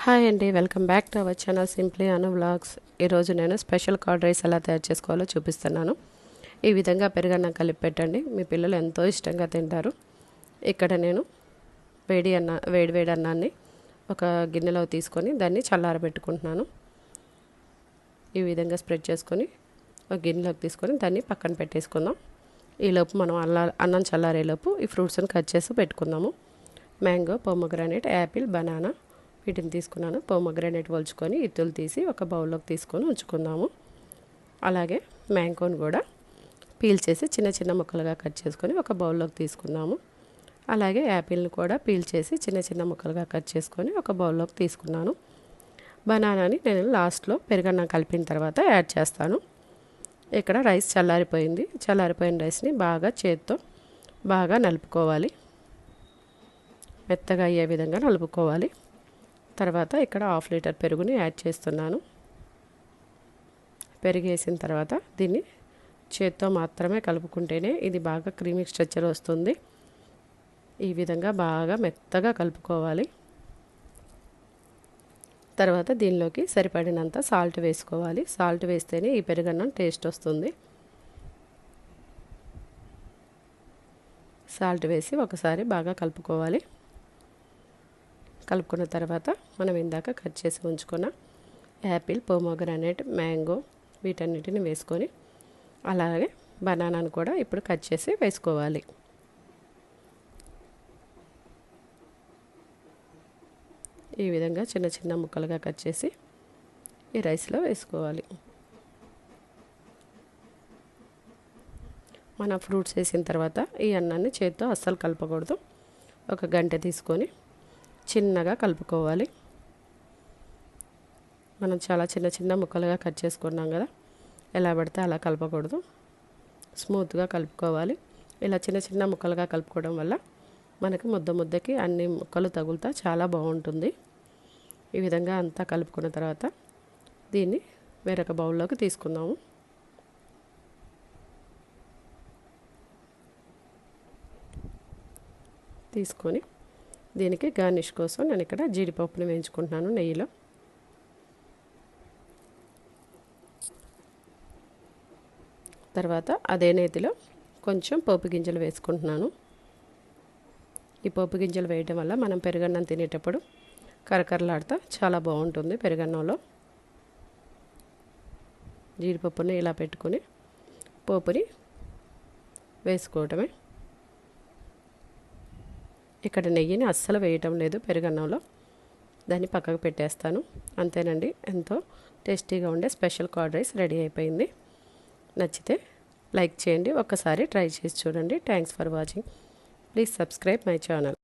Hi అండి, welcome back to our channel simply Anu vlogs. ఈరోజు నేను స్పెషల్ కర్డ్ రైస్ ఎలా తయారు చేసుకోవాలో చూపిస్తున్నాను. ఈ విధంగా పెరుగన్నం కలిపి పెట్టండి, మీ పిల్లలు ఎంతో ఇష్టంగా తింటారు. ఇక్కడ నేను వేడి అన్నాన్ని ఒక గిన్నెలో తీసుకొని దాన్ని చల్లారబెట్టుకుంటున్నాను. ఈ విధంగా స్ప్రెడ్ చేసుకొని ఒక గిన్నెలోకి తీసుకొని దాన్ని పక్కన పెట్టేసుకుందాం. ఈలోపు మనం అన్నం చల్లారేలోపు ఈ ఫ్రూట్స్ని కట్ చేసి పెట్టుకుందాము. మ్యాంగో, పొమోగ్రానేట్, యాపిల్, బనానా వీటిని తీసుకున్నాను. పొమోగ్రానేట్ ఒలుచుకొని ఇత్తులు తీసి ఒక బౌల్లోకి తీసుకొని ఉంచుకుందాము. అలాగే మ్యాంగోని కూడా పీల్ చేసి చిన్న చిన్న ముక్కలుగా కట్ చేసుకొని ఒక బౌల్లోకి తీసుకుందాము. అలాగే యాపిల్ని కూడా పీల్ చేసి చిన్న చిన్న ముక్కలుగా కట్ చేసుకొని ఒక బౌల్లోకి తీసుకున్నాను. బనానాని నేను లాస్ట్లో పెరుగన్నం కలిపిన తర్వాత యాడ్ చేస్తాను. ఇక్కడ రైస్ చల్లారిపోయింది. చల్లారిపోయిన రైస్ని బాగా చేత్తో బాగా నలుపుకోవాలి. మెత్తగా అయ్యే విధంగా నలుపుకోవాలి. తర్వాత ఇక్కడ 1/2 లీటర్ పెరుగుని యాడ్ చేస్తున్నాను. పెరుగు వేసిన తర్వాత దీన్ని చేత్తో మాత్రమే కలుపుకుంటేనే ఇది బాగా క్రీమీ స్ట్రక్చర్ వస్తుంది. ఈ విధంగా బాగా మెత్తగా కలుపుకోవాలి. తర్వాత దీనిలోకి సరిపడినంత సాల్ట్ వేసుకోవాలి. సాల్ట్ వేస్తేనే ఈ పెరుగన్నం టేస్ట్ వస్తుంది. సాల్ట్ వేసి ఒకసారి బాగా కలుపుకోవాలి. కలుపుకున్న తర్వాత మనం ఇందాక కట్ చేసి ఉంచుకున్న యాపిల్, పొమోగ్రానేట్, మ్యాంగో వీటన్నిటిని వేసుకొని అలాగే బనానాను కూడా ఇప్పుడు కట్ చేసి వేసుకోవాలి. ఈ విధంగా చిన్న చిన్న ముక్కలుగా కట్ చేసి ఈ రైస్లో వేసుకోవాలి. మన ఫ్రూట్స్ వేసిన తర్వాత ఈ అన్నాన్ని చేత్తో అస్సలు కలపకూడదు. ఒక గంటె తీసుకొని చిన్నగా కలుపుకోవాలి. మనం చాలా చిన్న చిన్న ముక్కలుగా కట్ చేసుకున్నాం కదా, ఎలా పడితే అలా కలపకూడదు. స్మూత్గా కలుపుకోవాలి. ఇలా చిన్న చిన్న ముక్కలుగా కలుపుకోవడం వల్ల మనకి ముద్దకి అన్ని ముక్కలు తగులుతా చాలా బాగుంటుంది. ఈ విధంగా అంతా కలుపుకున్న తర్వాత దీన్ని వేరొక బౌల్లోకి తీసుకుందాము. తీసుకొని దీనికి గార్నిష్ కోసం నేను ఇక్కడ జీడిపప్పుని వేయించుకుంటున్నాను నెయ్యిలో. తర్వాత అదే నేతిలో కొంచెం పోపు గింజలు వేసుకుంటున్నాను. ఈ పోపు గింజలు వేయడం వల్ల మనం పెరుగన్నం తినేటప్పుడు కరకరలాడుతూ చాలా బాగుంటుంది. పెరుగన్నంలో జీడిపప్పుని ఇలా పెట్టుకొని పోపుని వేసుకోవటమే. ఇక్కడ నెయ్యిని అస్సలు వేయటం లేదు పెరుగన్నంలో, దాన్ని పక్కకు పెట్టేస్తాను. అంతేనండి, ఎంతో టేస్టీగా ఉండే స్పెషల్ కర్డ్ రైస్ రెడీ అయిపోయింది. నచ్చితే లైక్ చేయండి, ఒక్కసారి ట్రై చేసి చూడండి. Thanks for watching. Please subscribe my channel.